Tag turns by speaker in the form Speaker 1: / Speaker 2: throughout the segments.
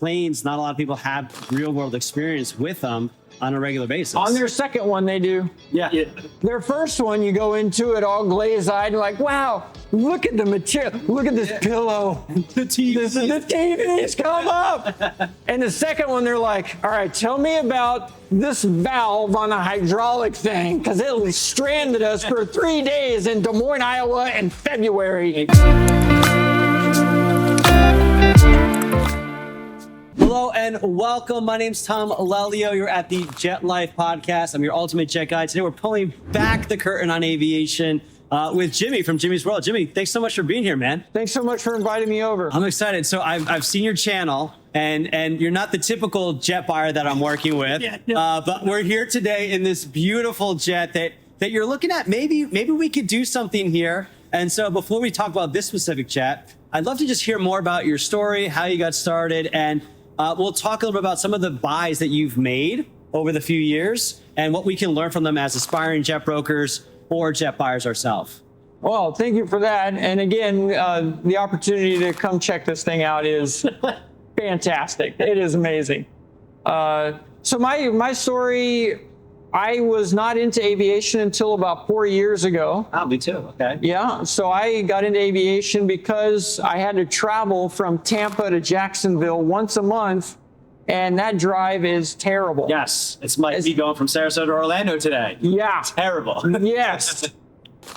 Speaker 1: planes, not a lot of people have real world experience with them on a regular basis.
Speaker 2: On their second one, they do.
Speaker 1: Yeah.
Speaker 2: Their first one, you go into it all glazed-eyed and like, wow, look at the material. Look at this pillow.
Speaker 1: The TVs.
Speaker 2: The TVs come up. And the second one, they're like, all right, tell me about this valve on the hydraulic thing, because it stranded us for 3 days in Des Moines, Iowa in February.
Speaker 1: Hello and welcome. My name's Tom Lelio. You're at the Jet Life Podcast. I'm your ultimate jet guy. Today we're pulling back the curtain on aviation with Jimmy from Jimmy's World. Jimmy, thanks so much for being here, man.
Speaker 2: Thanks so much for inviting me over.
Speaker 1: I'm excited. So I've seen your channel, and you're not the typical jet buyer that I'm working with. But we're here today in this beautiful jet that you're looking at. Maybe we could do something here. And so before we talk about this specific jet, I'd love to just hear more about your story, how you got started, and we'll talk a little bit about some of the buys that you've made over the few years and what we can learn from them as aspiring jet brokers or jet buyers ourselves.
Speaker 2: Well, thank you for that. And again, the opportunity to come check this thing out is fantastic. It is amazing. So my story, I was not into aviation until about 4 years ago.
Speaker 1: Oh, me too. Okay.
Speaker 2: Yeah. So I got into aviation because I had to travel from Tampa to Jacksonville once a month, and that drive is terrible.
Speaker 1: Yes. It's like me going from Sarasota to Orlando today.
Speaker 2: Yeah.
Speaker 1: Terrible.
Speaker 2: Yes.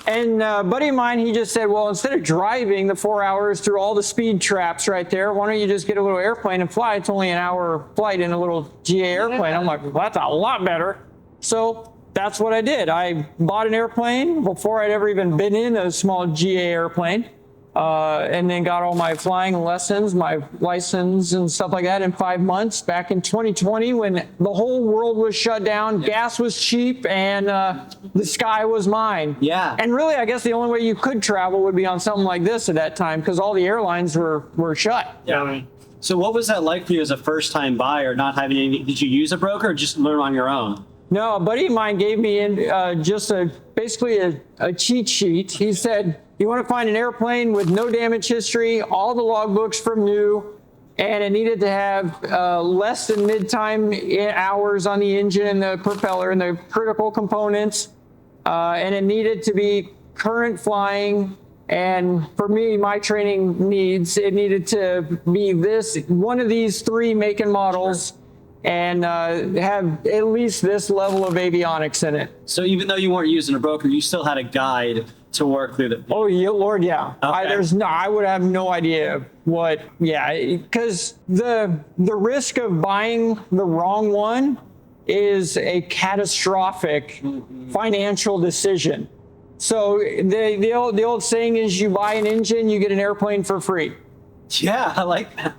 Speaker 2: And a buddy of mine, he just said, well, instead of driving the 4 hours through all the speed traps right there, why don't you just get a little airplane and fly? It's only an hour flight in a little GA airplane. I'm like, well, that's a lot better. So that's what I did. I bought an airplane before I'd ever even been in a small GA airplane, and then got all my flying lessons, my license and stuff like that in 5 months back in 2020 when the whole world was shut down, gas was cheap, and the sky was mine.
Speaker 1: Yeah.
Speaker 2: And really, I guess the only way you could travel would be on something like this at that time because all the airlines were shut.
Speaker 1: Yeah. So what was that like for you as a first-time buyer, not having any? Did you use a broker or just learn on your own?
Speaker 2: No, a buddy of mine gave me just basically a cheat sheet. He said, you want to find an airplane with no damage history, all the logbooks from new, and it needed to have less than mid-time hours on the engine and the propeller and the critical components, and it needed to be current flying. And for me, my training needs, it needed to be one of these three make and models. Sure. And have at least this level of avionics in it.
Speaker 1: So even though you weren't using a broker, you still had a guide to work through the...
Speaker 2: Oh, yeah, Lord, yeah.
Speaker 1: Okay.
Speaker 2: I would have no idea what, because the risk of buying the wrong one is a catastrophic financial decision. So the old saying is you buy an engine, you get an airplane for free.
Speaker 1: Yeah, I like that.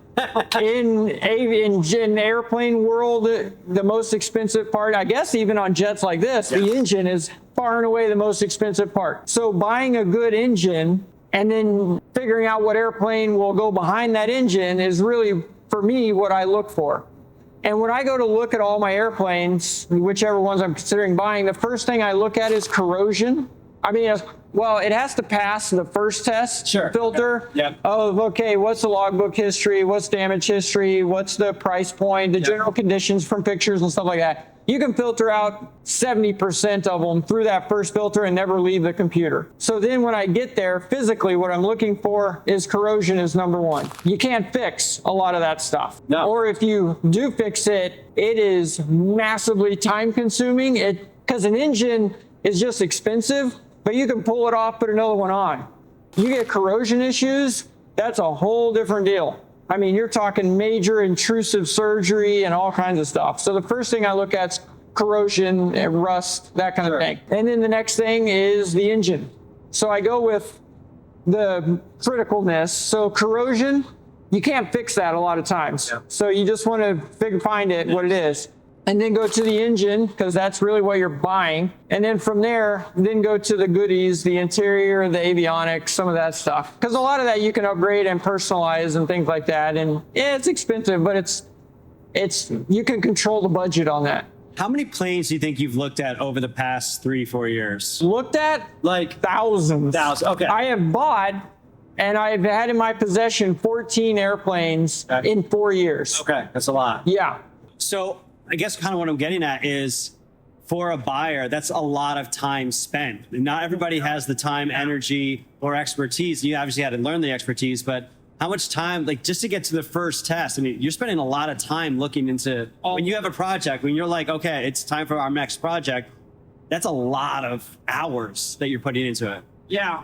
Speaker 2: In airplane world, the most expensive part, I guess even on jets like this, the engine is far and away the most expensive part. So buying a good engine and then figuring out what airplane will go behind that engine is really, for me, what I look for. And when I go to look at all my airplanes, whichever ones I'm considering buying, the first thing I look at is corrosion. I mean, well, it has to pass the first test filter of, okay, what's the logbook history, what's damage history, what's the price point, the general conditions from pictures and stuff like that. You can filter out 70% of them through that first filter and never leave the computer. So then when I get there, physically, what I'm looking for is corrosion is number one. You can't fix a lot of that stuff.
Speaker 1: No.
Speaker 2: Or if you do fix it, it is massively time consuming. Because an engine is just expensive, but you can pull it off, put another one on. You get corrosion issues, that's a whole different deal. I mean, you're talking major intrusive surgery and all kinds of stuff. So the first thing I look at is corrosion, rust, that kind of thing. And then the next thing is the engine. So I go with the criticalness. So corrosion, you can't fix that a lot of times. Yeah. So you just want to find it, what it is. And then go to the engine, because that's really what you're buying. And then from there, then go to the goodies, the interior, the avionics, some of that stuff. Because a lot of that you can upgrade and personalize and things like that. And yeah, it's expensive, but it's you can control the budget on that.
Speaker 1: How many planes do you think you've looked at over the past 3-4 years?
Speaker 2: Looked at?
Speaker 1: Like
Speaker 2: thousands.
Speaker 1: Okay.
Speaker 2: I have bought And I've had in my possession 14 airplanes in 4 years.
Speaker 1: Okay, that's a lot.
Speaker 2: Yeah.
Speaker 1: So I guess kind of what I'm getting at is, for a buyer, that's a lot of time spent. And not everybody has the time, energy, or expertise. You obviously had to learn the expertise, but how much time, like just to get to the first test? I mean, you're spending a lot of time looking into, when you have a project, when you're like, okay, it's time for our next project, that's a lot of hours that you're putting into it.
Speaker 3: Yeah.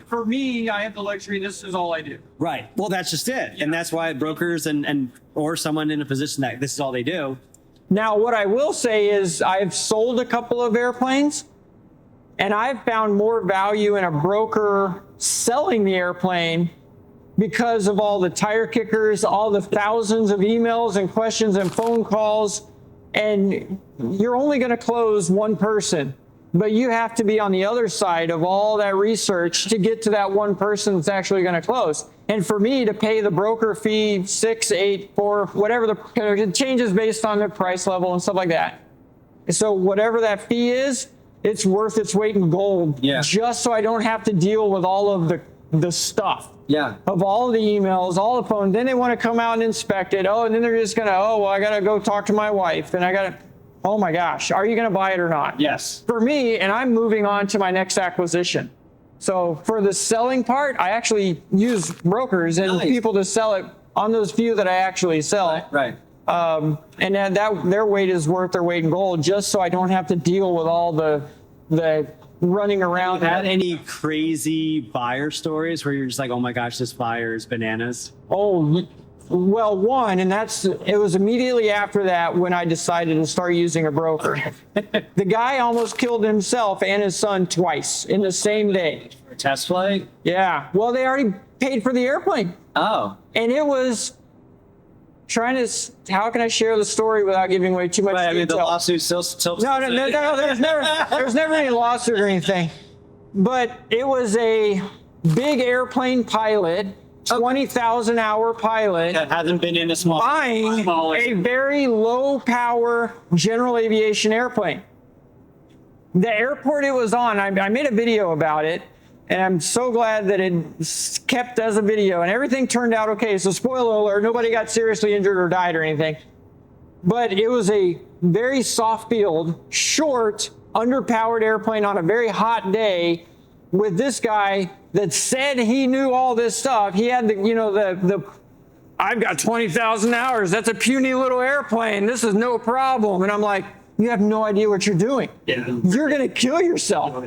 Speaker 3: For me, I have the luxury. This is all I do.
Speaker 1: Right. Well, that's just it. Yeah. And that's why brokers and or someone in a position that this is all they do.
Speaker 2: Now, what I will say is I've sold a couple of airplanes, and I've found more value in a broker selling the airplane because of all the tire kickers, all the thousands of emails and questions and phone calls. And you're only going to close one person, but you have to be on the other side of all that research to get to that one person that's actually going to close. And for me to pay the broker fee, 6, 8, 4, whatever it changes based on the price level and stuff like that. So whatever that fee is, it's worth its weight in gold.
Speaker 1: Yeah.
Speaker 2: Just so I don't have to deal with all of the stuff.
Speaker 1: Yeah.
Speaker 2: Of all the emails, all the phone. Then they want to come out and inspect it. Oh, and then they're just going to, oh, well, I got to go talk to my wife. And I got to, oh my gosh, are you going to buy it or not?
Speaker 1: Yes.
Speaker 2: For me, and I'm moving on to my next acquisition. So for the selling part, I actually use brokers and people to sell it on those few that I actually sell.
Speaker 1: Right.
Speaker 2: And that their weight is worth their weight in gold, just so I don't have to deal with all the running around.
Speaker 1: Had any crazy buyer stories where you're just like, oh my gosh, this buyer is bananas?
Speaker 2: Oh, well, one, and it was immediately after that when I decided to start using a broker. The guy almost killed himself and his son twice in the same day.
Speaker 1: Test flight?
Speaker 2: Yeah. Well, they already paid for the airplane.
Speaker 1: Oh.
Speaker 2: And it was trying to, how can I share the story without giving away too much detail?
Speaker 1: I mean, the lawsuit still
Speaker 2: No, there was never any lawsuit or anything. But it was a big airplane pilot, 20,000 hour pilot,
Speaker 1: that hasn't been in a small
Speaker 2: buying a very low power general aviation airplane. The airport it was on, I made a video about it, and I'm so glad that it kept as a video, and everything turned out okay. So spoiler alert, nobody got seriously injured or died or anything. But it was a very soft field, short, underpowered airplane on a very hot day with this guy that said he knew all this stuff. He had I've got 20,000 hours. That's a puny little airplane. This is no problem. And I'm like, you have no idea what you're doing.
Speaker 1: Yeah.
Speaker 2: You're going to kill yourself.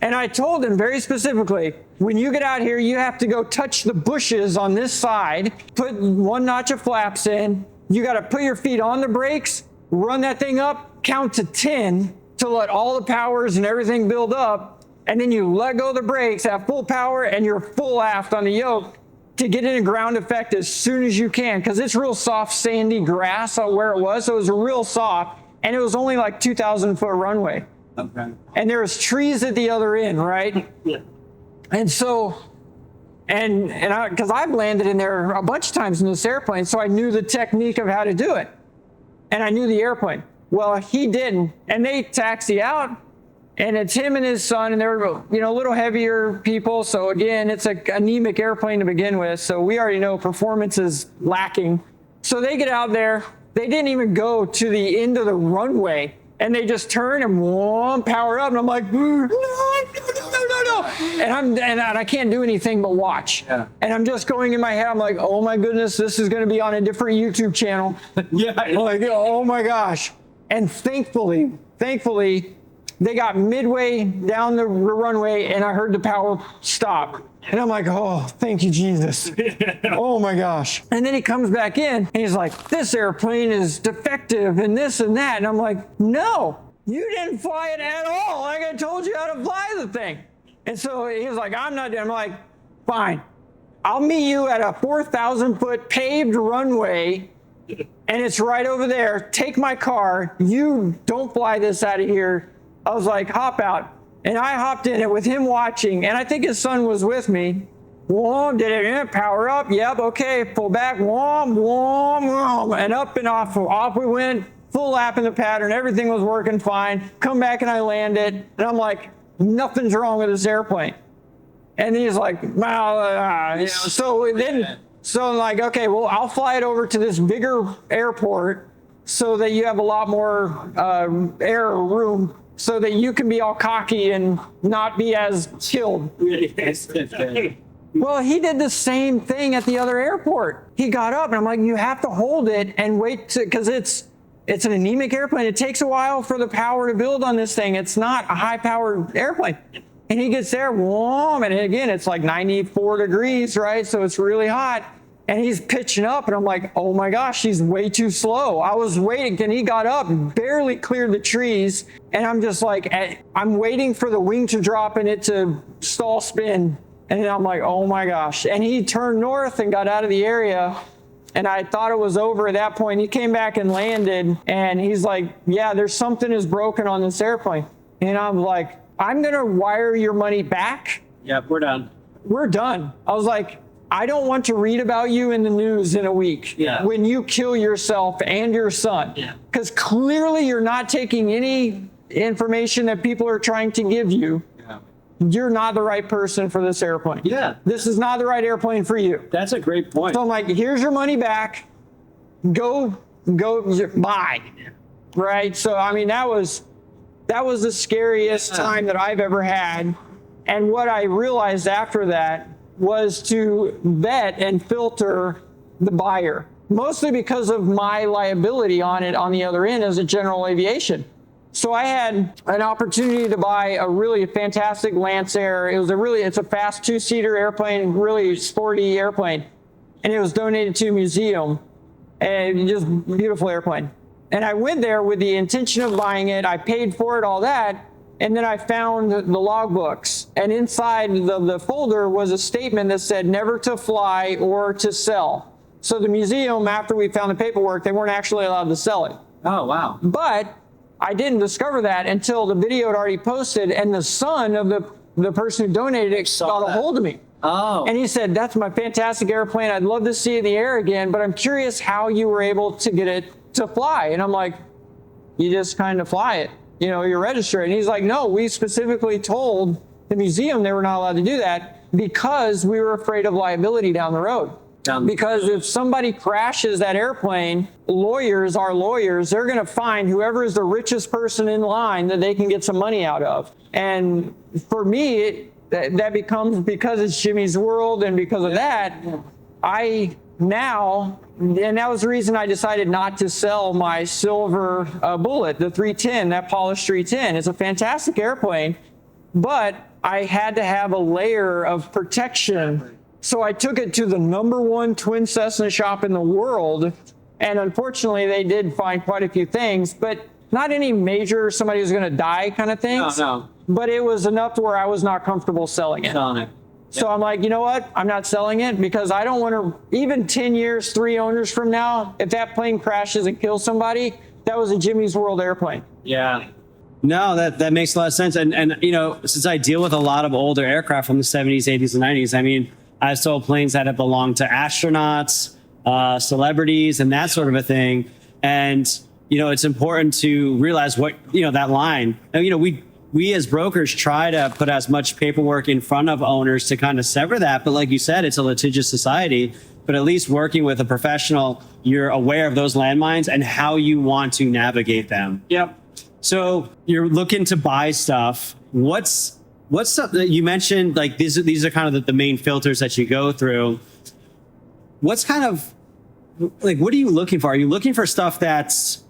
Speaker 2: And I told him very specifically, when you get out here, you have to go touch the bushes on this side, put one notch of flaps in. You got to put your feet on the brakes, run that thing up, count to 10 to let all the powers and everything build up. And then you let go of the brakes at full power and you're full aft on the yoke to get in a ground effect as soon as you can. Because it's real soft, sandy grass where it was. So it was real soft. And it was only like 2,000 foot runway.
Speaker 1: Okay.
Speaker 2: And there was trees at the other end, right?
Speaker 1: Yeah.
Speaker 2: And so, because I've landed in there a bunch of times in this airplane, so I knew the technique of how to do it. And I knew the airplane. Well, he didn't. And they taxi out. And it's him and his son, and they're a little heavier people. So again, it's an anemic airplane to begin with. So we already know performance is lacking. So they get out there. They didn't even go to the end of the runway, and they just turn and power up. And I'm like, no. And I can't do anything but watch. Yeah. And I'm just going in my head. I'm like, oh my goodness, this is going to be on a different YouTube channel.
Speaker 1: Yeah.
Speaker 2: Like, oh my gosh. And thankfully, they got midway down the runway and I heard the power stop. And I'm like, oh, thank you, Jesus. Oh my gosh. And then he comes back in and he's like, this airplane is defective and this and that. And I'm like, no, you didn't fly it at all. Like I told you how to fly the thing. And so he was like, I'm like, fine. I'll meet you at a 4,000 foot paved runway. And it's right over there. Take my car. You don't fly this out of here. I was like, hop out. And I hopped in it with him watching. And I think his son was with me. Whoa, did it power up? Yep, okay, pull back. Whoa, and up and off. Off we went, full lap in the pattern. Everything was working fine. Come back and I landed. And I'm like, nothing's wrong with this airplane. And he's like, well, you know, so I'm like, okay, well, I'll fly it over to this bigger airport so that you have a lot more air room so that you can be all cocky and not be as killed. Well, he did the same thing at the other airport. He got up and I'm like, you have to hold it and wait because it's an anemic airplane. It takes a while for the power to build on this thing. It's not a high powered airplane. And he gets there, whoa, and again, it's like 94 degrees, right? So it's really hot. And he's pitching up, and I'm like, oh my gosh, he's way too slow. I was waiting, and he got up, barely cleared the trees, and I'm just like, I'm waiting for the wing to drop and it to stall spin. And I'm like, oh my gosh. And he turned north and got out of the area, and I thought it was over at that point. He came back and landed, and he's like, yeah, there's something is broken on this airplane. And I'm like, I'm gonna wire your money back.
Speaker 1: Yep, we're done.
Speaker 2: We're done. I was like, I don't want to read about you in the news in a week when you kill yourself and your son. Because clearly you're not taking any information that people are trying to give you. You're not the right person for this airplane. This is not the right airplane for you.
Speaker 1: That's a great point.
Speaker 2: So I'm like, here's your money back. Go buy. Right? So, I mean, that was the scariest time that I've ever had. And what I realized after that was to vet and filter the buyer, mostly because of my liability on it on the other end as a general aviation. So I had an opportunity to buy a really fantastic Lancer. It's a fast 2-seater airplane, really sporty airplane. And it was donated to a museum, and just beautiful airplane. And I went there with the intention of buying it. I paid for it, all that. And then I found the logbooks, and inside the folder was a statement that said never to fly or to sell. So the museum, after we found the paperwork, they weren't actually allowed to sell it.
Speaker 1: Oh, wow.
Speaker 2: But I didn't discover that until the video had already posted, and the son of the person who donated it got a hold of me.
Speaker 1: Oh.
Speaker 2: And he said, that's my fantastic airplane. I'd love to see it in the air again, but I'm curious how you were able to get it to fly. And I'm like, you just kind of fly it. You know, you're registered. And he's like, no, we specifically told the museum they were not allowed to do that because we were afraid of liability down the road. Because if somebody crashes that airplane, lawyers are lawyers. They're going to find whoever is the richest person in line that they can get some money out of. And for me, that becomes, because it's Jimmy's World and because of that, and that was the reason I decided not to sell my silver Bullet, the 310, that polished 310. It's a fantastic airplane, but I had to have a layer of protection. So I took it to the #1 twin Cessna shop in the world, and unfortunately they did find quite a few things, but not any major somebody was going to die kind of things.
Speaker 1: No.
Speaker 2: But it was enough to where I was not comfortable selling it. So I'm like, you know what? I'm not selling it because I don't want to, even 10 years, 3 owners from now, if that plane crashes and kills somebody, that was a Jimmy's World airplane.
Speaker 1: Yeah. No, that makes a lot of sense. And you know, since I deal with a lot of older aircraft from the 70s, 80s, and 90s, I mean, I sold planes that have belonged to astronauts, celebrities, and that sort of a thing. And, you know, it's important to realize what, you know, that line, and, you know, we as brokers try to put as much paperwork in front of owners to kind of sever that. But like you said, it's a litigious society, but at least working with a professional, you're aware of those landmines and how you want to navigate them.
Speaker 3: Yep.
Speaker 1: So you're looking to buy stuff. What's something that you mentioned, like these are kind of the main filters that you go through. What's kind of like, what are you looking for? Are you looking for stuff that's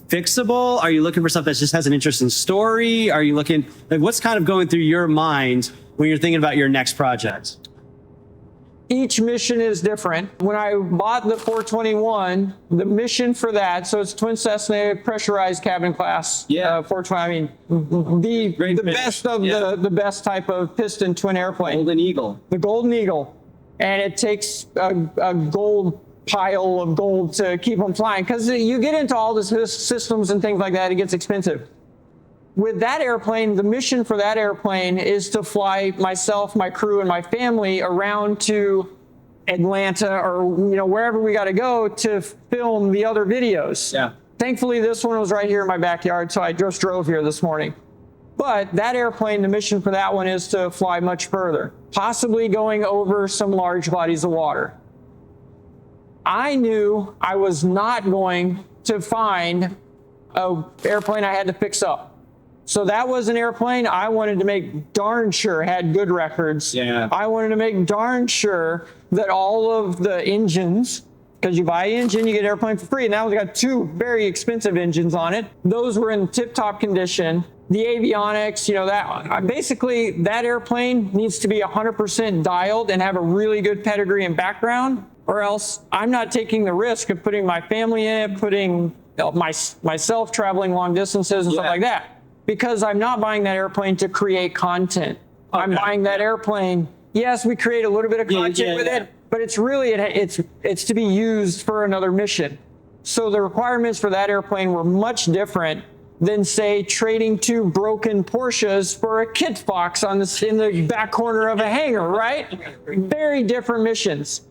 Speaker 1: fixable? Are you looking for stuff that just has an interesting story? Are you looking, like, what's kind of going through your mind when you're thinking about your next project?
Speaker 2: Each mission is different. When I bought the 421, the mission for that, so it's twin Cessna pressurized cabin class. 420. I mean, the best of the best type of piston twin airplane.
Speaker 1: Golden Eagle.
Speaker 2: The Golden Eagle. And it takes a gold pile of gold to keep them flying, because you get into all the systems and things like that, it gets expensive. With that airplane, the mission for that airplane is to fly myself, my crew, and my family around to Atlanta or, you know, wherever we got to go to film the other videos.
Speaker 1: Yeah.
Speaker 2: Thankfully, this one was right here in my backyard, so I just drove here this morning. But that airplane, the mission for that one is to fly much further, possibly going over some large bodies of water. I knew I was not going to find an airplane I had to fix up. So that was an airplane I wanted to make darn sure had good records.
Speaker 1: Yeah.
Speaker 2: I wanted to make darn sure that all of the engines, because you buy an engine, you get an airplane for free. Now we've got 2 very expensive engines on it. Those were in tip-top condition. The avionics, that basically that airplane needs to be 100% dialed and have a really good pedigree and background, or else I'm not taking the risk of putting my family in it, putting myself traveling long distances and stuff like that. Because I'm not buying that airplane to create content. Okay. I'm buying that airplane. Yes, we create a little bit of content with it, but it's really, it's to be used for another mission. So the requirements for that airplane were much different than, say, trading 2 broken Porsches for a kit box in the back corner of a hangar, right? Very different missions.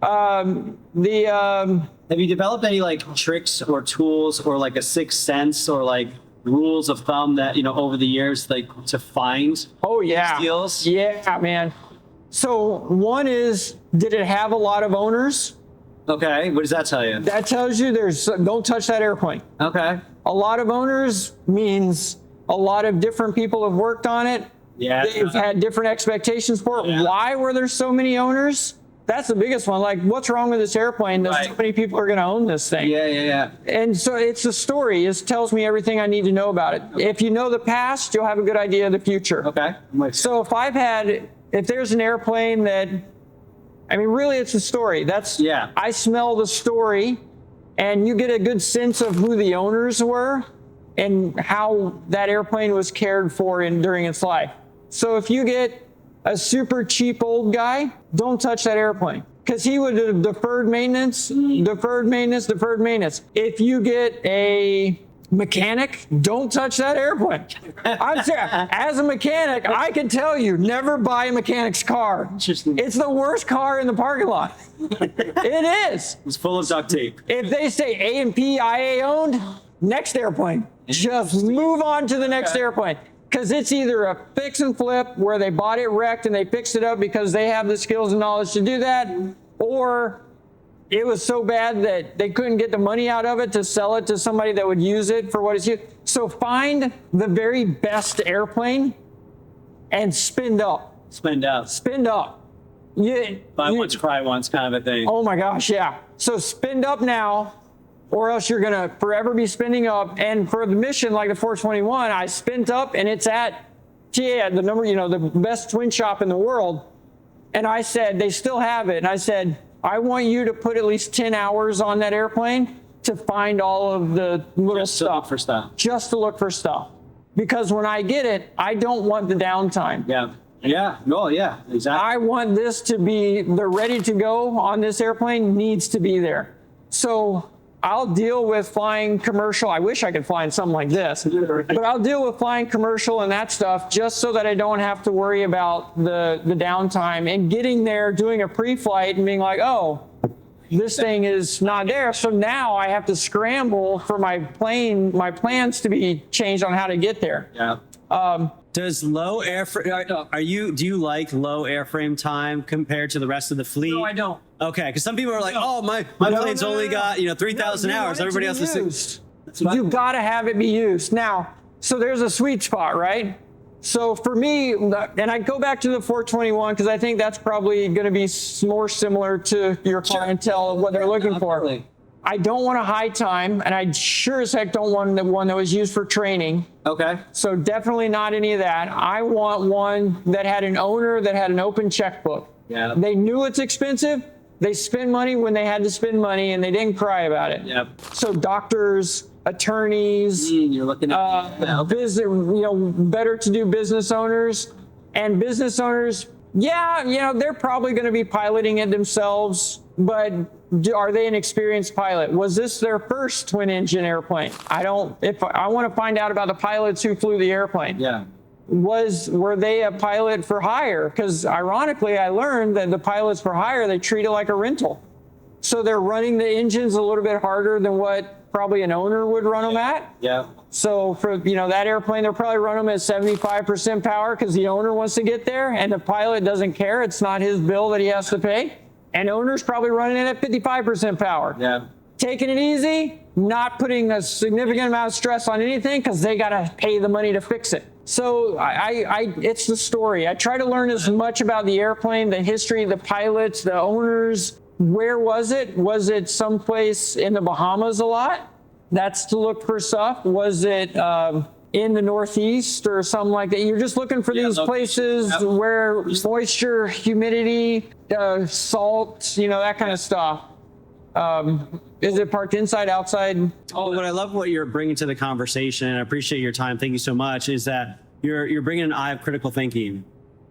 Speaker 1: Have you developed any like tricks or tools or like a sixth sense or like rules of thumb that, over the years, like to find steals?
Speaker 2: Yeah, man. So one is, did it have a lot of owners?
Speaker 1: Okay, what does that tell you?
Speaker 2: That tells you don't touch that airplane.
Speaker 1: Okay.
Speaker 2: A lot of owners means a lot of different people have worked on it.
Speaker 1: Yeah.
Speaker 2: They've had different expectations for it.
Speaker 1: Yeah.
Speaker 2: Why were there so many owners? That's the biggest one. Like, what's wrong with this airplane that so many people are going to own this thing?
Speaker 1: Yeah.
Speaker 2: And so it's a story. It tells me everything I need to know about it. If you know the past, you'll have a good idea of the future.
Speaker 1: Okay.
Speaker 2: So if there's an airplane really it's a story. I smell the story, and you get a good sense of who the owners were and how that airplane was cared for during its life. So if you get a super cheap old guy, don't touch that airplane, because he would have deferred maintenance. If you get a mechanic, don't touch that airplane. I'm serious. As a mechanic, I can tell you, never buy a mechanic's car. It's the worst car in the parking lot. It is.
Speaker 1: It's full of duct tape.
Speaker 2: If they say A&P IA owned, next airplane. Just move on to the next airplane. Because it's either a fix and flip where they bought it wrecked and they fixed it up because they have the skills and knowledge to do that, or it was so bad that they couldn't get the money out of it to sell it to somebody that would use it for what it's used. So find the very best airplane and spend up.
Speaker 1: Spend up. Buy once, cry once kind of a thing.
Speaker 2: Oh my gosh, yeah. So spend up now, or else you're going to forever be spending up. And for the mission like the 421, I spent up, and it's at the the best twin shop in the world. And I said, they still have it. And I said, I want you to put at least 10 hours on that airplane to find all of the little stuff. Just to look for stuff. Because when I get it, I don't want the downtime.
Speaker 1: Exactly.
Speaker 2: I want this to be, the ready to go on this airplane needs to be there. So I'll deal with flying commercial. I wish I could fly in something like this, but I'll deal with flying commercial and that stuff just so that I don't have to worry about the downtime and getting there, doing a pre-flight and being like, oh, this thing is not there. So now I have to scramble for my plans to be changed on how to get there.
Speaker 1: Yeah. Does low airframe, do you like low airframe time compared to the rest of the fleet?
Speaker 3: No, I don't.
Speaker 1: Okay, because some people are like, oh, my plane's only got 3,000 hours. Everybody else is
Speaker 2: used. You've got to have it be used. Now, so there's a sweet spot, right? So for me, and I go back to the 421 because I think that's probably going to be more similar to your clientele, what they're looking for. I don't want a high time, and I sure as heck don't want the one that was used for training.
Speaker 1: Okay.
Speaker 2: So definitely not any of that. I want one that had an owner that had an open checkbook.
Speaker 1: Yeah.
Speaker 2: They knew it's expensive. They spend money when they had to spend money, and they didn't cry about it.
Speaker 1: Yep.
Speaker 2: So doctors, attorneys,
Speaker 1: you're looking at
Speaker 2: business, better to do business owners, and business owners. Yeah, they're probably going to be piloting it themselves, but are they an experienced pilot? Was this their first twin engine airplane? I want to find out about the pilots who flew the airplane.
Speaker 1: Yeah.
Speaker 2: Were they a pilot for hire? Because ironically, I learned that the pilots for hire, they treat it like a rental. So they're running the engines a little bit harder than what probably an owner would run them at.
Speaker 1: Yeah.
Speaker 2: So for that airplane, they'll probably run them at 75% power because the owner wants to get there and the pilot doesn't care. It's not his bill that he has to pay. And owner's probably running it at 55% power.
Speaker 1: Yeah.
Speaker 2: Taking it easy, not putting a significant amount of stress on anything because they got to pay the money to fix it. So it's the story. I try to learn as much about the airplane, the history, the pilots, the owners. Where was it? Was it someplace in the Bahamas a lot? That's to look for stuff. Was it in the Northeast or something like that? You're just looking for these places where moisture, humidity, salt, that kind of stuff. Is it parked inside, outside?
Speaker 1: Oh, what I love what you're bringing to the conversation, and I appreciate your time. Thank you so much. Is that you're bringing an eye of critical thinking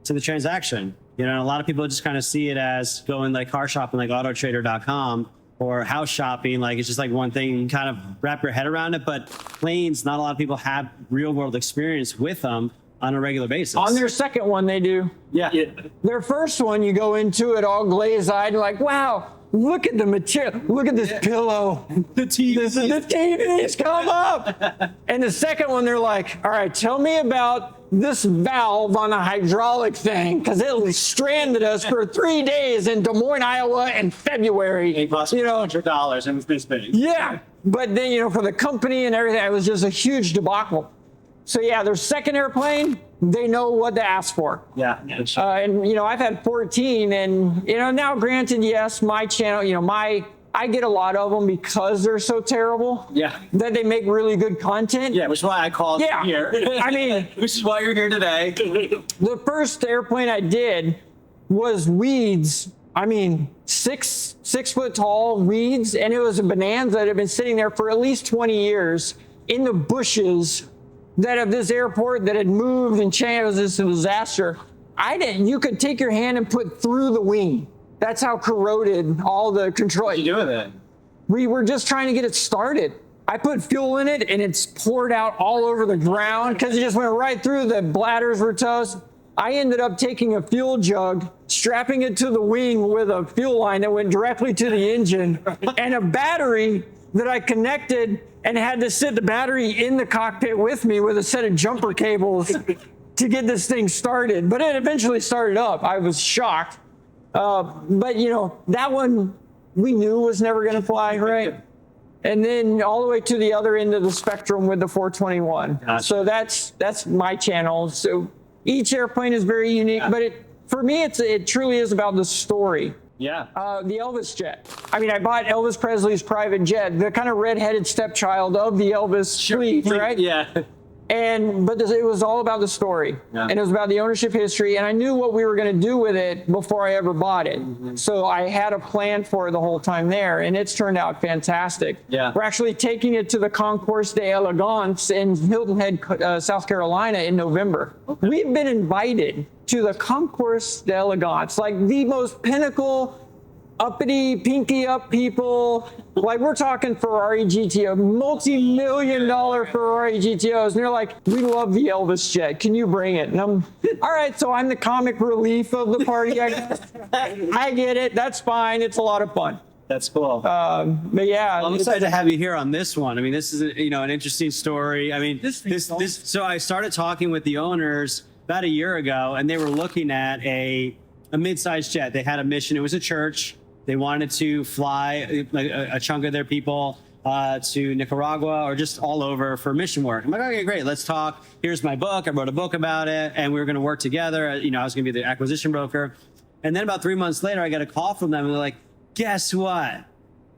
Speaker 1: to the transaction. A lot of people just kind of see it as going like car shopping, like autotrader.com, or house shopping. Like it's just like one thing. You can kind of wrap your head around it. But planes, not a lot of people have real world experience with them on a regular basis.
Speaker 2: On their second one, they do.
Speaker 1: Yeah.
Speaker 2: Their first one, you go into it all glazed-eyed, like, wow. Look at the material. Look at this pillow.
Speaker 1: The TV.
Speaker 2: The TV's come up. And the second one, they're like, all right, tell me about this valve on a hydraulic thing, because it stranded us for 3 days in Des Moines, Iowa in February.
Speaker 1: It cost $100 and it's been spinning.
Speaker 2: Yeah. But then, for the company and everything, it was just a huge debacle. So yeah, their second airplane, they know what to ask for.
Speaker 1: Yeah.
Speaker 2: And I've had 14, and now granted, yes, my channel, I get a lot of them because they're so terrible.
Speaker 1: Yeah.
Speaker 2: That they make really good content.
Speaker 1: Yeah, which is why I called you here.
Speaker 2: I mean,
Speaker 1: which is why you're here today.
Speaker 2: The first airplane I did was weeds. I mean, six foot tall weeds, and it was a Bonanza that had been sitting there for at least 20 years in the bushes that of this airport that had moved and changed. It was just a disaster. You could take your hand and put through the wing. That's how corroded all the control.
Speaker 1: What did you do with it?
Speaker 2: We were just trying to get it started. I put fuel in it and it's poured out all over the ground because it just went right through. The bladders were toast. I ended up taking a fuel jug, strapping it to the wing with a fuel line that went directly to the engine and a battery that I connected and had to sit the battery in the cockpit with me with a set of jumper cables to get this thing started. But it eventually started up. I was shocked. But that one we knew was never going to fly, right? And then all the way to the other end of the spectrum with the 421.
Speaker 1: Gotcha.
Speaker 2: So that's my channel. So each airplane is very unique, but for me, it truly is about the story.
Speaker 1: Yeah.
Speaker 2: The Elvis Jet. I mean, I bought Elvis Presley's private jet, the kind of redheaded stepchild of the Elvis fleet, right?
Speaker 1: Yeah.
Speaker 2: But it was all about the story, and it was about the ownership history, and I knew what we were going to do with it before I ever bought it. Mm-hmm. So I had a plan for it the whole time there, and it's turned out fantastic.
Speaker 1: Yeah.
Speaker 2: We're actually taking it to the Concours d'Elegance in Hilton Head, South Carolina in November. Okay. We've been invited to the Concours d'Elegance, like the most pinnacle, uppity, pinky up people. Like, we're talking Ferrari GTO, multi-million-dollar Ferrari GTOs. And they're like, we love the Elvis Jet. Can you bring it? And I'm, all right, so I'm the comic relief of the party, I guess. I get it. That's fine. It's a lot of fun.
Speaker 1: That's cool.
Speaker 2: But yeah.
Speaker 1: Well, I'm excited to have you here on this one. I mean, this is, an interesting story. I mean, so I started talking with the owners about a year ago, and they were looking at a mid-sized jet. They had a mission. It was a church. They wanted to fly a chunk of their people to Nicaragua or just all over for mission work. I'm like, okay, great, let's talk. Here's my book. I wrote a book about it, and we were going to work together. I was going to be the acquisition broker. And then about 3 months later, I got a call from them, and they're like, guess what?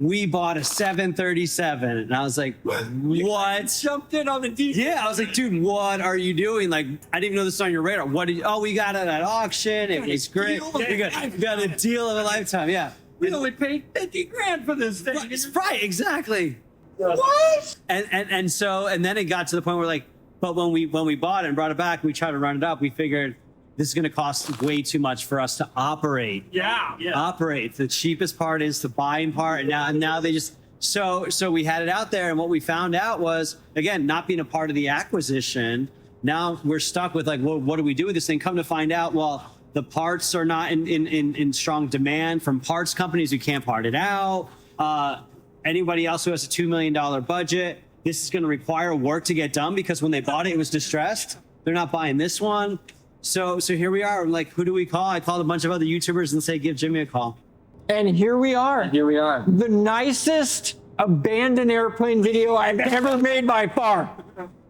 Speaker 1: We bought a 737. And I was like, what?
Speaker 3: Jumped in on the deep.
Speaker 1: Yeah, I was like, dude, what are you doing? Like, I didn't even know this was on your radar. We got it at auction. It was great. We got a deal of a lifetime. Yeah.
Speaker 3: We only paid 50 grand for this thing.
Speaker 1: Right, exactly.
Speaker 3: What?
Speaker 1: And then it got to the point where but when we bought it and brought it back, we tried to run it up. We figured this is going to cost way too much for us to operate.
Speaker 3: Yeah.
Speaker 1: Operate. The cheapest part is the buying part, and now they just so we had it out there, and what we found out was, again, not being a part of the acquisition. Now we're stuck with what do we do with this thing? Come to find out, well, The parts are not in strong demand from parts companies who can't part it out. Anybody else who has a $2 million budget, this is going to require work to get done because when they bought it, it was distressed. They're not buying this one. So here we are. Like, who do we call? I called a bunch of other YouTubers and say, give Jimmy a call.
Speaker 2: And here we are.
Speaker 4: Here we are.
Speaker 2: The nicest abandoned airplane video I've ever made by far.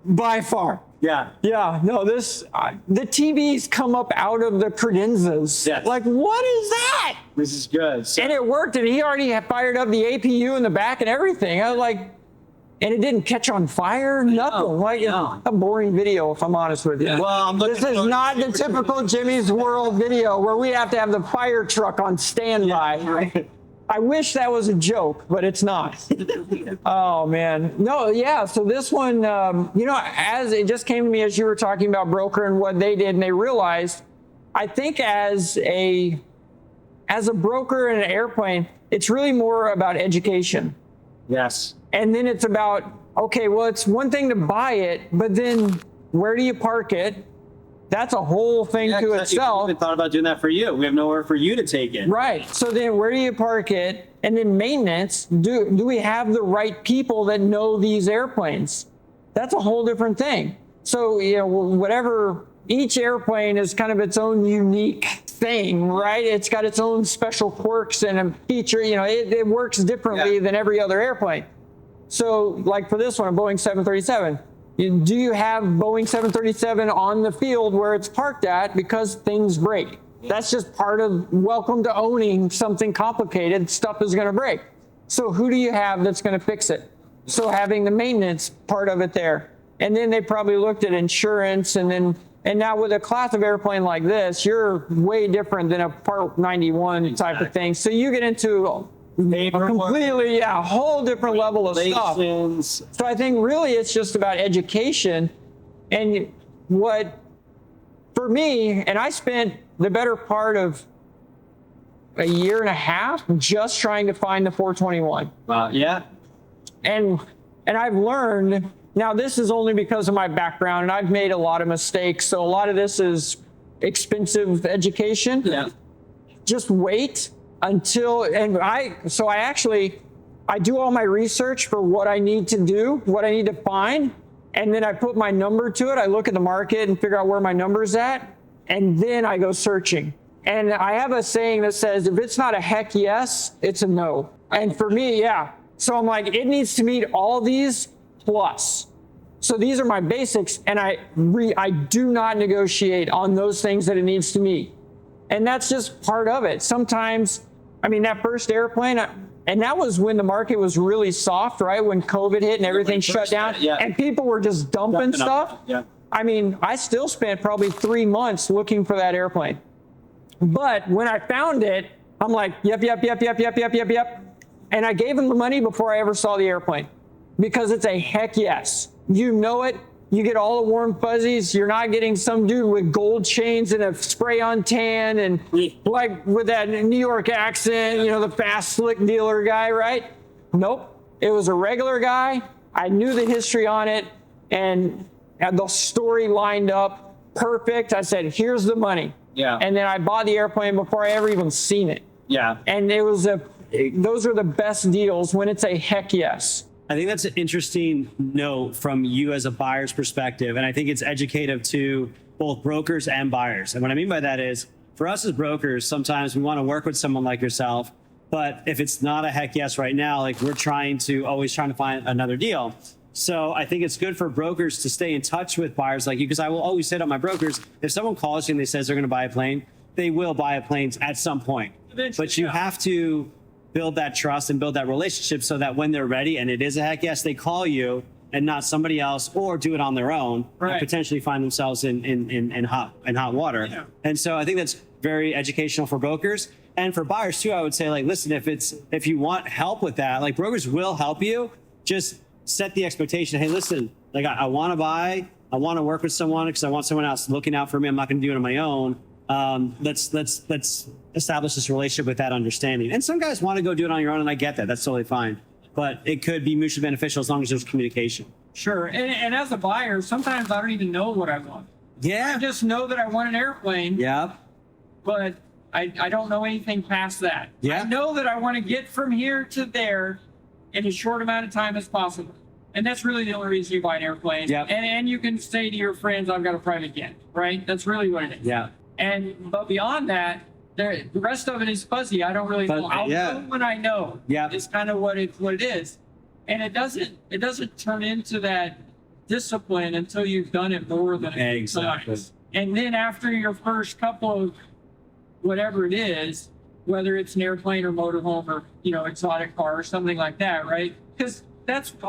Speaker 2: By far.
Speaker 1: Yeah.
Speaker 2: Yeah, no, this, the TVs come up out of the credenzas.
Speaker 1: Yes.
Speaker 2: Like, what is that?
Speaker 1: This is good. So,
Speaker 2: And it worked, and he already had fired up the APU in the back and everything. I was like, and it didn't catch on fire, nothing. Like,
Speaker 1: no.
Speaker 2: a boring video, if I'm honest with you.
Speaker 1: well, I'm looking
Speaker 2: This is not the typical Jimmy's World video where we have to have the fire truck on standby.
Speaker 1: Yeah.
Speaker 2: I wish that was a joke, but it's not. Oh, man. No, yeah. So this one, you know, as it just came to me as you were talking about broker and what they did, and they realized, I think as a broker in an airplane, it's really more about education.
Speaker 1: Yes.
Speaker 2: And then it's about, okay, well, it's one thing to buy it, but then where do you park it? That's a whole thing to itself.
Speaker 1: We thought about doing that for you. We have nowhere for you to take it.
Speaker 2: Right. So then where do you park it? And then maintenance, do we have the right people that know these airplanes? That's a whole different thing. So, you know, whatever, each airplane is kind of its own unique thing, right? It's got its own special quirks and a feature, you know, it works differently than every other airplane. So like for this one, a Boeing 737, do you have Boeing 737 on the field where it's parked at because things break? That's just part of welcome to owning something complicated. Stuff is going to break. So who do you have that's going to fix it? So having the maintenance part of it there. And then they probably looked at insurance, and now with a class of airplane like this, you're way different than a Part 91 type of thing. So you get into a completely, a whole different level of stuff. So I think really it's just about education. And what, for me, and I spent the better part of a year and a half just trying to find the 421.
Speaker 1: Yeah.
Speaker 2: And I've learned, now this is only because of my background, and I've made a lot of mistakes. So a lot of this is expensive education.
Speaker 1: Yeah.
Speaker 2: Just wait until, I do all my research for what I need to do, what I need to find, and then I put my number to it. I look at the market and figure out where my number's at, and then I go searching. And I have a saying that says, if it's not a heck yes, it's a no. And for me, yeah. So I'm like, it needs to meet all these plus. So these are my basics, and I do not negotiate on those things that it needs to meet. And that's just part of it. Sometimes, I mean, that first airplane, and that was when the market was really soft, right? When COVID hit and everything shut down, and people were just dumping stuff.
Speaker 1: Yeah.
Speaker 2: I mean, I still spent probably 3 months looking for that airplane. But when I found it, I'm like, yep. And I gave them the money before I ever saw the airplane, because it's a heck yes. You know it. You get all the warm fuzzies. You're not getting some dude with gold chains and a spray-on tan and like with that New York accent, you know, the fast, slick dealer guy, right? Nope. It was a regular guy. I knew the history on it and had the story lined up perfect. I said, here's the money.
Speaker 1: Yeah.
Speaker 2: And then I bought the airplane before I ever even seen it.
Speaker 1: Yeah.
Speaker 2: And it was those are the best deals when it's a heck yes.
Speaker 1: I think that's an interesting note from you as a buyer's perspective. And I think it's educative to both brokers and buyers. And what I mean by that is, for us as brokers, sometimes we want to work with someone like yourself. But if it's not a heck yes right now, like we're always trying to find another deal. So I think it's good for brokers to stay in touch with buyers like you, because I will always say to my brokers, if someone calls you and they says they're going to buy a plane, they will buy a plane at some point.
Speaker 3: Eventually,
Speaker 1: But you have to build that trust and build that relationship so that when they're ready and it is a heck yes, they call you and not somebody else, or do it on their own and potentially find themselves in hot water. Yeah. And so I think that's very educational for brokers and for buyers too. I would say, like, listen, if you want help with that, like brokers will help you. Just set the expectation. Hey, listen, like I want to buy, I want to work with someone because I want someone else looking out for me. I'm not going to do it on my own. Let's establish this relationship with that understanding. And some guys want to go do it on your own, and I get that. That's totally fine. But it could be mutually beneficial as long as there's communication.
Speaker 3: Sure. And as a buyer, sometimes I don't even know what I want.
Speaker 1: Yeah.
Speaker 3: I just know that I want an airplane.
Speaker 1: Yeah.
Speaker 3: but I don't know anything past that.
Speaker 1: Yeah.
Speaker 3: I know that I want to get from here to there in as short amount of time as possible. And that's really the only reason you buy an airplane.
Speaker 1: Yep.
Speaker 3: And you can say to your friends, I've got a private jet, right? That's really what it is.
Speaker 1: Yeah.
Speaker 3: But beyond that, the rest of it is fuzzy. I don't really know. I'll know when I know.
Speaker 1: Yeah.
Speaker 3: It's kind of what it is. And it doesn't turn into that discipline until you've done it more than a few
Speaker 1: Exactly.
Speaker 3: times. And then after your first couple of whatever it is, whether it's an airplane or motorhome or, exotic car or something like that, right? Because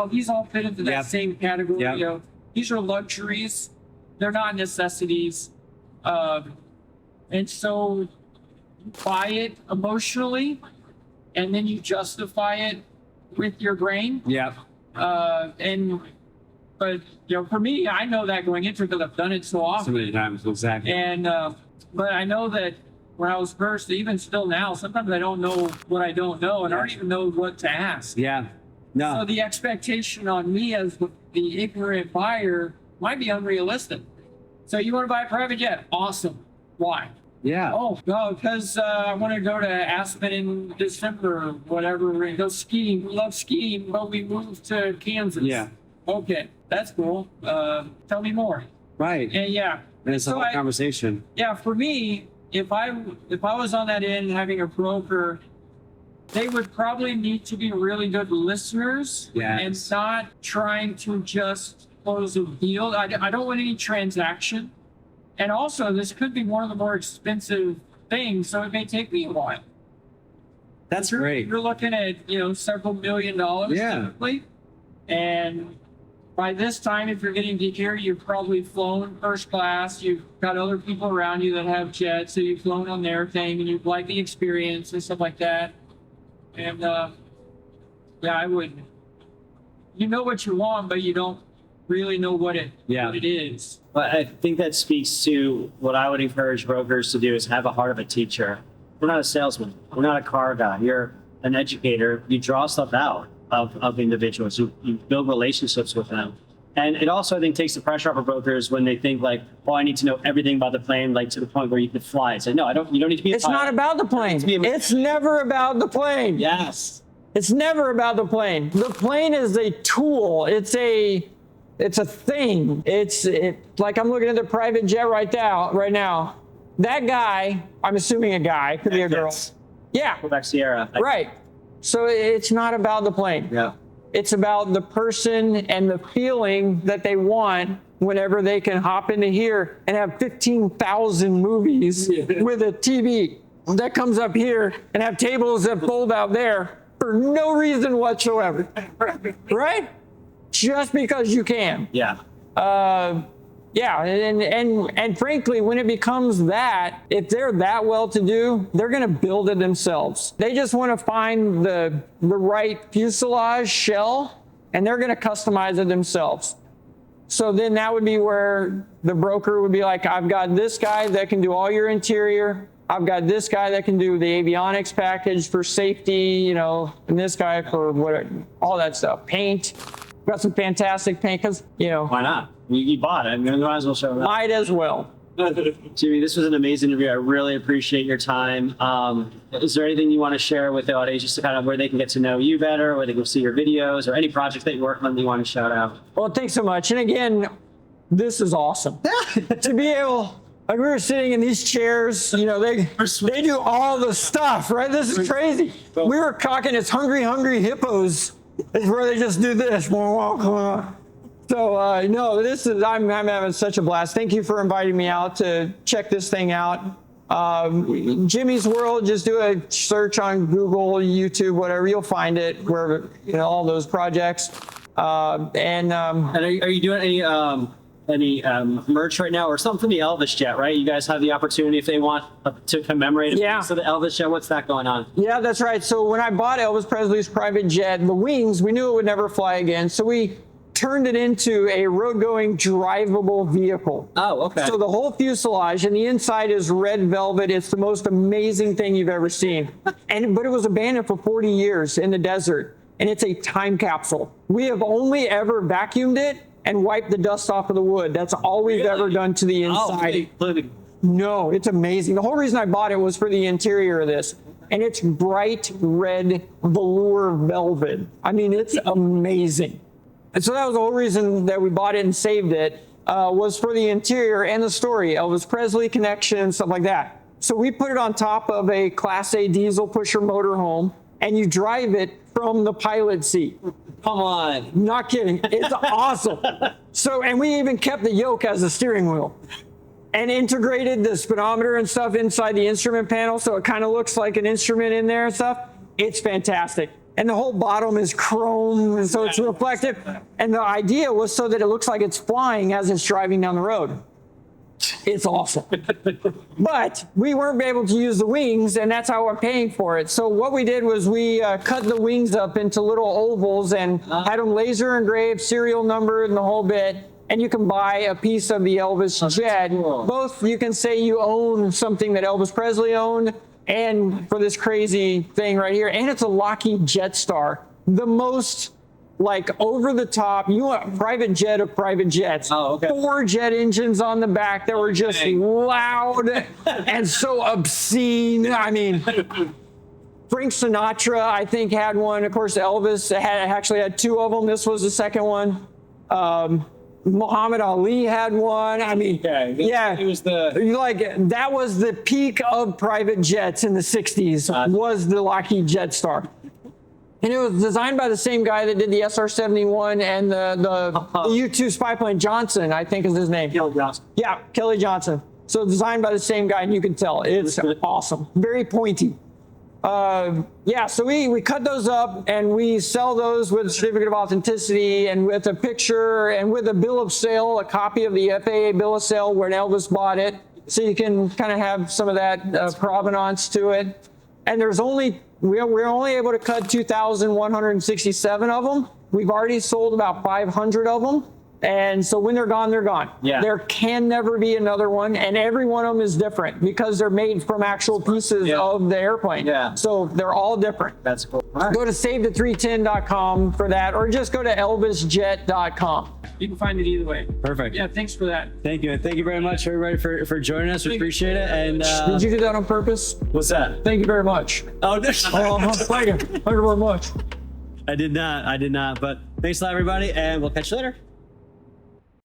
Speaker 3: these all fit into that
Speaker 1: Yep.
Speaker 3: same category.
Speaker 1: Yep.
Speaker 3: These are luxuries. They're not necessities. And so you buy it emotionally and then you justify it with your brain.
Speaker 1: Yeah.
Speaker 3: But for me, I know that going into it because I've done it so often.
Speaker 1: So many times, exactly.
Speaker 3: And but I know that when I was first, even still now, sometimes I don't know what I don't know, and I don't even know what to ask.
Speaker 1: Yeah. No.
Speaker 3: So the expectation on me as the ignorant buyer might be unrealistic. So you want to buy a private jet? Awesome. Why?
Speaker 1: Yeah.
Speaker 3: Oh, no, because I want to go to Aspen in December or whatever and go skiing. We love skiing, but we moved to Kansas.
Speaker 1: Yeah.
Speaker 3: Okay, that's cool. Tell me more.
Speaker 1: Right.
Speaker 3: And
Speaker 1: And it's a whole conversation.
Speaker 3: Yeah, for me, if I was on that end having a broker, they would probably need to be really good listeners and not trying to just close a deal. I don't want any transaction. And also, this could be one of the more expensive things, so it may take me a while.
Speaker 1: That's great.
Speaker 3: You're looking at, several $1 million typically. And by this time, if you're getting to here, you've probably flown first class. You've got other people around you that have jets, so you've flown on their thing, and you've liked the experience and stuff like that. And I would. You know what you want, but you don't really know what it is.
Speaker 4: But I think that speaks to what I would encourage brokers to do is have a heart of a teacher. We're not a salesman. We're not a car guy. You're an educator. You draw stuff out of individuals. You build relationships with them. And it also, I think, takes the pressure off of brokers when they think like, oh, I need to know everything about the plane, like to the point where you could fly. It's like, no, you don't need to be a
Speaker 2: It's
Speaker 4: pilot.
Speaker 2: not about the plane. It's never about the plane.
Speaker 4: Yes.
Speaker 2: It's never about the plane. The plane is a tool. It's a thing. It's like I'm looking at the private jet right now. That guy, I'm assuming a guy, could be a girl. Yeah.
Speaker 4: Quebec Sierra.
Speaker 2: Right. So it's not about the plane.
Speaker 1: Yeah.
Speaker 2: It's about the person and the feeling that they want whenever they can hop into here and have 15,000 movies with a TV that comes up here and have tables that fold out there for no reason whatsoever. Right? Just because you can.
Speaker 4: Yeah.
Speaker 2: And frankly, when it becomes that, if they're that well-to-do, they're going to build it themselves. They just want to find the right fuselage shell, and they're going to customize it themselves. So then that would be where the broker would be like, I've got this guy that can do all your interior. I've got this guy that can do the avionics package for safety, and this guy for all that stuff. Paint. Got some fantastic paint because,
Speaker 4: Why not? You bought it. I mean, might as well show it.
Speaker 2: might as well.
Speaker 4: Jimmy, this was an amazing interview. I really appreciate your time. Is there anything you want to share with the audience, just to kind of where they can get to know you better, where they can see your videos, or any projects that you work on that you want to shout out?
Speaker 2: Well, thanks so much. And again, this is awesome. To be able, like we were sitting in these chairs, they do all the stuff, right? This is crazy. We were cocking, it's hungry hippos. It's where they just do this. So no, I'm having such a blast. Thank you for inviting me out to check this thing out. Jimmy's World, just do a search on Google, YouTube, whatever, you'll find it, where all those projects.
Speaker 4: And are you doing any merch right now, or something from the Elvis Jet, right? You guys have the opportunity if they want to commemorate a piece of the Elvis Jet. What's that going on?
Speaker 2: Yeah, that's right. So when I bought Elvis Presley's private jet, the wings, we knew it would never fly again. So we turned it into a road-going drivable vehicle.
Speaker 4: Oh, okay.
Speaker 2: So the whole fuselage and the inside is red velvet. It's the most amazing thing you've ever seen. But it was abandoned for 40 years in the desert, and it's a time capsule. We have only ever vacuumed it and wiped the dust off of the wood. That's all we've ever done to the inside. No, it's amazing. The whole reason I bought it was for the interior of this. And it's bright red velour velvet. I mean, it's amazing. And so that was the whole reason that we bought it and saved it, was for the interior and the story, Elvis Presley connection, stuff like that. So we put it on top of a Class A diesel pusher motorhome, and you drive it from the pilot seat.
Speaker 1: Come on.
Speaker 2: Not kidding. It's awesome. So, and we even kept the yoke as a steering wheel and integrated the speedometer and stuff inside the instrument panel. So it kind of looks like an instrument in there and stuff. It's fantastic. And the whole bottom is chrome, and so it's reflective. And the idea was so that it looks like it's flying as it's driving down the road. It's awesome. But we weren't able to use the wings, and that's how we're paying for it. So what we did was we cut the wings up into little ovals and had them laser engraved, serial numbered, and the whole bit. And you can buy a piece of the Elvis Jet.
Speaker 4: Cool.
Speaker 2: Both you can say you own something that Elvis Presley owned, and for this crazy thing right here. And it's a Lockheed Jetstar, the most like over the top. You want a private jet of private jets.
Speaker 4: Oh, okay.
Speaker 2: 4 jet engines on the back that were just loud and so obscene. I mean, Frank Sinatra, I think, had one. Of course, Elvis actually had 2 of them. This was the second one. Muhammad Ali had one. I mean, yeah,
Speaker 1: It was the.
Speaker 2: like that was the peak of private jets in the 60s, was the Lockheed Jetstar. And it was designed by the same guy that did the SR-71 and the U-2 spy plane, Johnson, I think is his name.
Speaker 4: Kelly Johnson.
Speaker 2: Yeah, Kelly Johnson. So designed by the same guy, and you can tell it's awesome. Very pointy. Yeah, so we cut those up and we sell those with a certificate of authenticity and with a picture and with a bill of sale, a copy of the FAA bill of sale where Elvis bought it. So you can kind of have some of that provenance to it. And there's only, we're only able to cut 2,167 of them. We've already sold about 500 of them. And so when they're gone, they're gone.
Speaker 4: Yeah.
Speaker 2: There can never be another one. And every one of them is different because they're made from actual pieces of the airplane.
Speaker 4: Yeah.
Speaker 2: So they're all different.
Speaker 4: That's cool. All right.
Speaker 2: Go to savethe310.com for that, or just go to elvisjet.com.
Speaker 3: You can find it either way.
Speaker 1: Perfect.
Speaker 3: Yeah, thanks for that.
Speaker 1: Thank you. And thank you very much, everybody, for joining us. We appreciate it. And
Speaker 2: Did you do that on purpose?
Speaker 1: what's that?
Speaker 2: Thank you very much.
Speaker 1: Oh, no.
Speaker 2: Thank you very much.
Speaker 1: I did not. But thanks a lot, everybody. And we'll catch you later.